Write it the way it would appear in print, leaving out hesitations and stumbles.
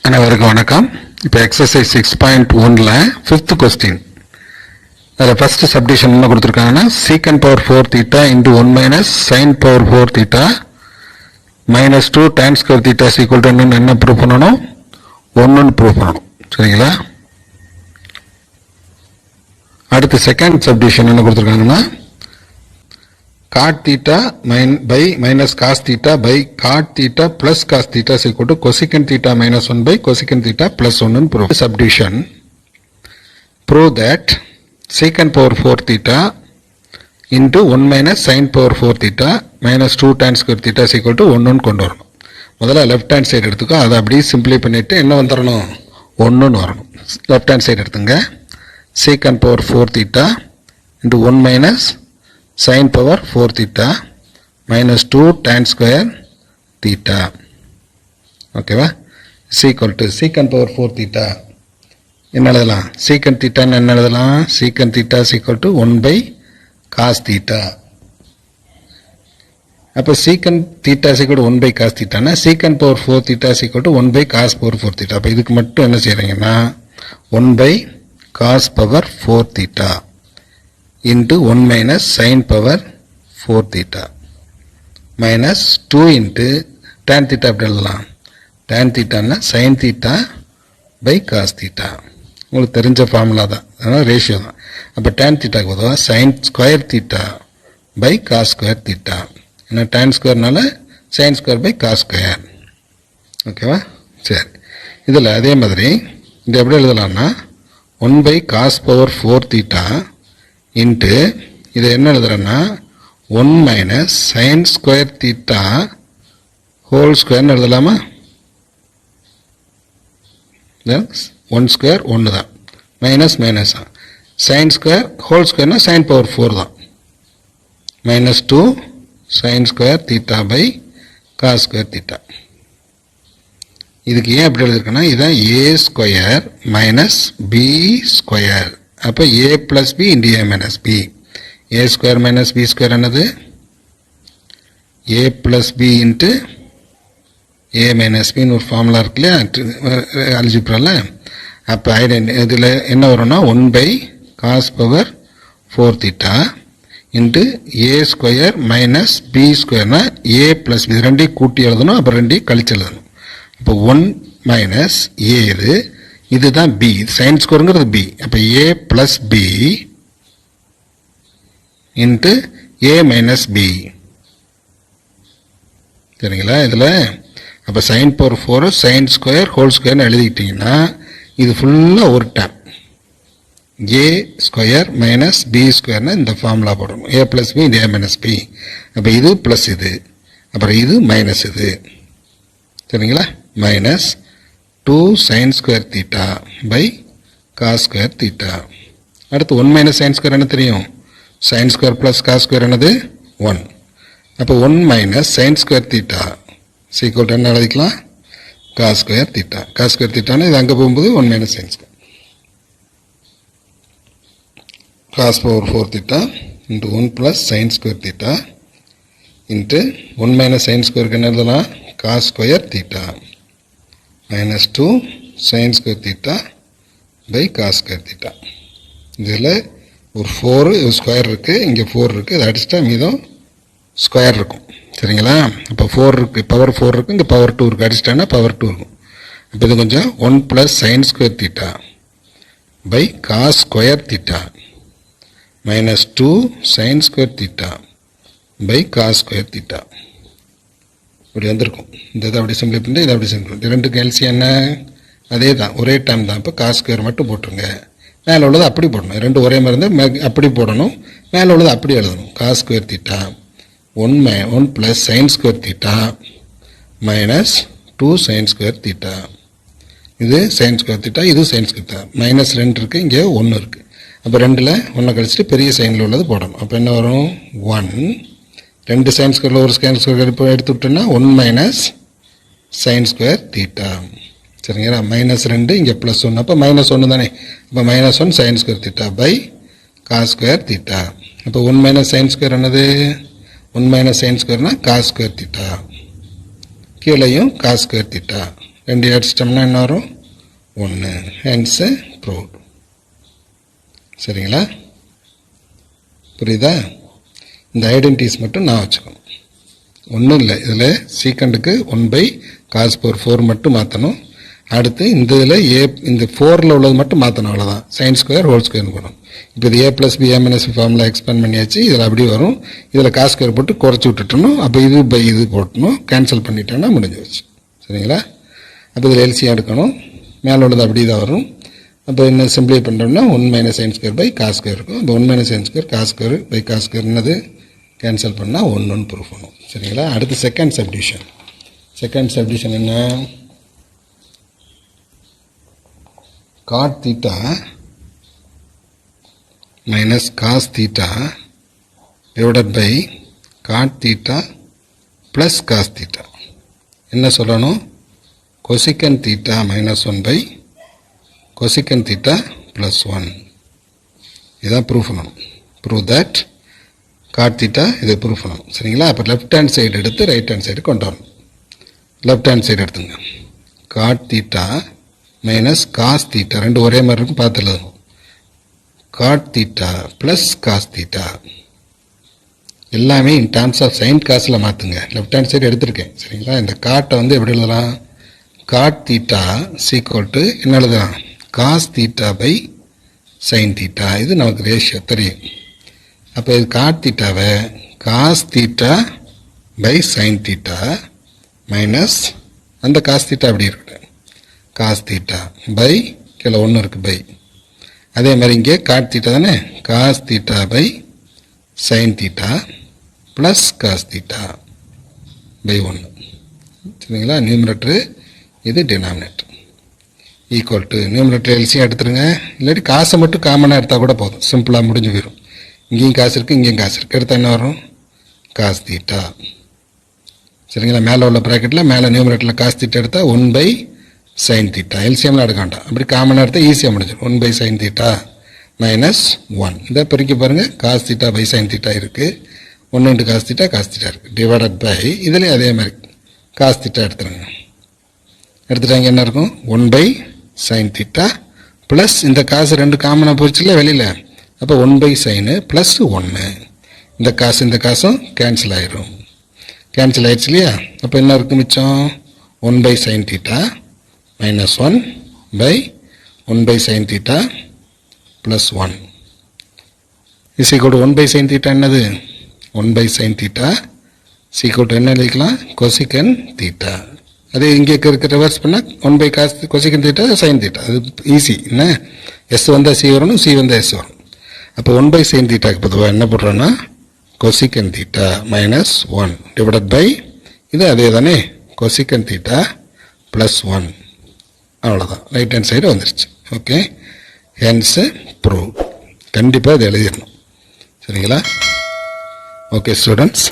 அனைவருக்கும் வணக்கம். இப்போ எக்ஸசைஸ் 6.1ல 5th கொஸ்டின். அதில் ஃபர்ஸ்ட் சப்டிஷன் என்ன கொடுத்துருக்காங்கன்னா secant power 4 theta into 1 minus sine power 4 theta minus 2 tan square theta equal to என்ன ப்ரூவ் பண்ணணும்? 1ன்னு ப்ரூவ் பண்ணணும். சரிங்களா? அடுத்து செகண்ட் சப்டிஷன் என்ன கொடுத்துருக்காங்கன்னா cot theta by minus cos theta by cot theta plus cos theta is equal to cosecant theta minus 1 by cosecant theta plus 1 in proof. Subdivision. Prove that secant power 4 theta into 1 minus sin power 4 theta minus 2 tan square theta is equal to 1 கொண்டு வரணும். முதல்ல left hand side எடுத்துக்கோ, அதை அப்படியே சிம்பிளை பண்ணிட்டு என்ன வந்துடணும்? 1ன்னு வரணும். லெஃப்ட் ஹேண்ட் சைடு எடுத்துங்க. secant power 4 theta into 1 minus sin power 4 theta minus 2 tan square theta. ஓகேவா? is equal to secant power 4 theta என்ன எழுதலாம்? secant theta என்ன எழுதலாம்? secant theta is equal to 1 by cos theta. அப்போ secant theta is equal to 1 by cos theta னா secant power 4 theta is equal to 1 by cos power 4 theta. அப்போ இதுக்கு மட்டும் என்ன செய்யறீங்கன்னா 1 by cos power 4 theta into 1 minus sin power 4 theta minus 2 into tan theta அப்படி எழுதலாம். tan theta னா sin theta by cos theta. உங்களுக்கு தெரிஞ்ச ஃபார்முலா தான், அதனால் ரேஷியோ தான். அப்போ tan theta பொதுவாக sin square theta by cos square theta. ஏன்னா tan ஸ்கொயர்னால sin square by cos square. ஓகேவா? சரி, இதில் அதே மாதிரி இது எப்படி எழுதலாம்னா 1 by cos power 4 theta into இதை என்ன எழுதுறேன்னா 1 minus sine square theta whole ஸ்கொயர்னு எழுதலாமா? 1 ஸ்கொயர் 1 தான், மைனஸ் மைனஸ் தான். சைன் ஸ்கொயர் ஹோல் ஸ்கொயர்னா சைன் பவர் 4 தான். Minus 2 sine square theta by cos square theta. இதுக்கு ஏன் அப்படி எழுதிருக்கேன்னா இதுதான் ஏ ஸ்கொயர் மைனஸ் பி ஸ்கொயர். அப்போ a plus b into a minus b. a square minus b square என்னது? a plus b into a minus b ஒரு formula இருக்கு இல்லையா அல்ஜிப்ரால. அப்போ இதில் என்ன வரும்னா 1 by cos power 4 theta into a square minus b squareனா a plus b ரெண்டையும் கூட்டி எழுதணும், அப்புறம் ரெண்டையும் கழிச்சு எழுதணும். அப்போ 1 minus a இதுதான் b, சைன் ஸ்கொயருங்கிறது b. அப்போ a plus b into a minus b. சரிங்களா? இதில் அப்போ sine power 4 sine square whole ஸ்கொயர்னு எழுதிக்கிட்டிங்கன்னா இது ஃபுல்லாக ஒரு term a square minus b ஸ்கொயர்னு இந்த ஃபார்முலா போடணும். a பிளஸ் b இந்த a மைனஸ் b. அப்போ இது ப்ளஸ் இது, அப்புறம் இது மைனஸ் இது. சரிங்களா? Minus 2 sin square theta by cos square theta. அடுத்து 1 minus sin square என்ன தெரியும்? sin square plus cos square என்னது? 1. அப்போ 1 minus sin square theta equal to என்ன எழுதிக்கலாம்? cos square theta. cos square theta இது அங்கே போகும்போது 1 minus sin square. cos power 4 theta into 1 plus sin square theta into 1 minus sin square என்ன எழுதலாம்? cos square theta minus 2 sin square theta by cos square theta. இதில் ஒரு 4 square இருக்குது, இங்கே 4 இருக்குது, இது அடிச்சிட்டா மீதம் ஸ்கொயர் இருக்கும். சரிங்களா? அப்போ 4 இருக்குது, பவர் 4 இருக்குது, இங்கே பவர் 2 இருக்குது, அடிச்சிட்டானா பவர் 2 இருக்கும். இப்போ இது கொஞ்சம் 1 plus sine square theta by cos square theta minus 2 sine square theta by cos square theta. இப்படி வந்திருக்கும். இந்த இதை அப்படி சிம்பிளை பண்ணி இதை அப்படி சிம்பிள். இது ரெண்டு கேல்சி என்ன? அதே தான், ஒரே டைம் தான். இப்போ காஸ் ஸ்கொயர் மட்டும் போட்டுருங்க. மேலே உள்ளது அப்படி போடணும். ரெண்டு ஒரே மாதிரி இருந்தால் அப்படி போடணும், மேலே உள்ளது அப்படி எழுதணும். Cos square theta 1 plus sine square theta minus 2 sine square theta. இது சைன் ஸ்கொயர் தீட்டா, இது சைன் ஸ்கொயர் தீட்டா. மைனஸ் 2 இருக்குது, இங்கே 1 இருக்குது. அப்போ 2ல் 1 கழிச்சிட்டு பெரிய சைனில் உள்ளது போடணும். அப்போ என்ன வரும்? 1 2 சைன் ஸ்கொயரில் ஒரு சைன் ஸ்கொயர் இப்போ எடுத்து விட்டோன்னா 1 மைனஸ் சைன் ஸ்கொயர் தீட்டா. சரிங்களா? மைனஸ் 2 இங்கே ப்ளஸ் 1, அப்போ மைனஸ் 1 தானே. இப்போ minus 1 sine square theta by cos square theta. அப்போ 1 மைனஸ் சைன் ஸ்கொயர் என்னது? 1 மைனஸ் சைன் ஸ்கொயர்னா காஸ் ஸ்கொயர் தீட்டா. கீழையும் காஸ் ஸ்கொயர் தீட்டா 2 அடிச்சிட்டோம்னா என்ன வரும் 1. Hence proved. சரிங்களா? புரியுதா? இந்த ஐடென்டிட்டிஸ் மட்டும் நான் வச்சுக்கணும். ஒன்றும் இல்லை, இதில் சீக்கண்டுக்கு 1/cos power 4 மட்டும் மாற்றணும். அடுத்து இந்த இதில் இந்த 4ல் உள்ளது மட்டும் மாற்றணும், அவ்வளோதான். sin square whole square போகணும். இப்போ இது a+b ஃபார்முலா எக்ஸ்பேண்ட் பண்ணியாச்சு. இதில் அப்படி வரும். இதில் cos square போட்டு குறைச்சி விட்டுட்டணும். அப்போ இது பை இது போட்டணும், கேன்சல் பண்ணிட்டோன்னா முடிஞ்சு வச்சு. சரிங்களா? அப்போ இதில் எல்சியம் எடுக்கணும். மேலே உள்ளது அப்படி தான் வரும். அப்போ என்ன சிம்பிளை பண்ணுறோம்னா 1 - sin square cos square இருக்கும். அப்போ 1 - sin square cos square cos square என்னது கேன்சல் பண்ணால் 1 ப்ரூஃப் பண்ணும். சரிங்களா? அடுத்து செகண்ட் சப்டிவிஷன். செகண்ட் சப்டிவிஷன் என்ன? cot theta minus cos theta divided by cot theta plus cos theta. என்ன சொல்லணும்? cosecant theta minus 1 by cosecant theta plus 1. இதான் proof பண்ணணும். ப்ரூவ் தட் cot theta இதை ப்ரூஃப் பண்ணணும். சரிங்களா? அப்போ லெஃப்ட் ஹேண்ட் சைடு எடுத்து ரைட் ஹேண்ட் சைடு கொண்டு வரணும். லெஃப்ட் ஹேண்ட் சைடு எடுத்துங்க. cot theta minus cos theta, ரெண்டு ஒரே மாதிரி இருக்கும், பார்த்து எழுதணும். Cot theta plus cos theta எல்லாமே இன் டேர்ம்ஸ் ஆஃப் சைன் காசில் மாற்றுங்க. லெஃப்ட் ஹேண்ட் சைடு எடுத்திருக்கேன். சரிங்களா? இந்த காட்டை வந்து எப்படி எழுதலாம்? காட் தீட்டா சீக்வல் என்ன எழுதலாம்? Cos theta by sine theta. இது நமக்கு ரேஷியோ தெரியும். அப்போ இது காட் தீட்டாவை cos theta by sine theta minus அந்த காஸ் தீட்டா அப்படி இருக்கட்டும், காஸ் தீட்டா பை கீழே 1 இருக்குது பை. அதே மாதிரி இங்கே காட் தீட்டா தானே, cos theta by sine theta plus cos theta by 1. சரிங்களா? நியூமரேட்டரு இது டினாமினேட்டர். ஈக்குவல் டு நியூமரேட்டர் எல்சியும் எடுத்துருங்க. இல்லாட்டி காசை மட்டும் காமனாக எடுத்தால் கூட போதும், சிம்பிளாக முடிஞ்சு போயிடும். இங்கேயும் காசு இருக்குது, இங்கேயும் காசு இருக்குது. எடுத்தால் என்ன வரும்? Cos theta. சரிங்களா? மேலே உள்ள ப்ராக்கெட்டில் மேலே நியூமரேட்டரில் காஸ் தீட்டா எடுத்தால் 1 sin தீட்டா. எல்சிஎம்லாம் எடுக்க வேண்டாம், அப்படி காமனாக எடுத்தால் ஈஸியாக முடிஞ்சிடும். 1 sin தீட்டா மைனஸ் 1. இதை பெருக்கி பாருங்கள். Cos theta by sine theta இருக்குது. 1 காஸ் தீட்டா இருக்குது. டிவைடட் பை இதுலேயும் அதே மாதிரி காஸ் தீட்டா எடுத்துருங்க. எடுத்துட்டாங்க என்ன இருக்கும்? 1 sin தீட்டா ப்ளஸ் இந்த காசு 2 காமனாக போச்சுல வெளியில். அப்போ 1 sin ப்ளஸ் 1. இந்த காசும் கேன்சல் ஆயிரும். கேன்சல் ஆயிடுச்சு இல்லையா? அப்போ என்ன இருக்குது மிச்சம்? 1 sin theta minus 1 sin theta plus 1 is equal to 1 sin theta என்னது? 1 sin தீட்டா ஈக்குவல் டு என்ன எழுதிக்கலாம்? கொசிகன் தீட்டா. அது இங்கே இருக்க ரிவர்ஸ் பண்ணால் 1 cos கொசிகன் தீட்டா sin தீட்டா. அது ஈஸி. என்ன எஸ் வந்தால் சி வரணும், சி வந்தால் எஸ் வரும். அப்போ 1 sin தீட்டாக்கு பொதுவாக என்ன போடுறோன்னா கொசிகன் தீட்டா மைனஸ் 1 டிவைடட் பை இது அதே தானே கொசிகன் தீட்டா ப்ளஸ் 1. அவ்வளோதான், ரைட் ஹேண்ட் சைடு வந்துருச்சு. Okay, hence prove. கண்டிப்பாக இதை எழுதிடணும். சரிங்களா? Okay students.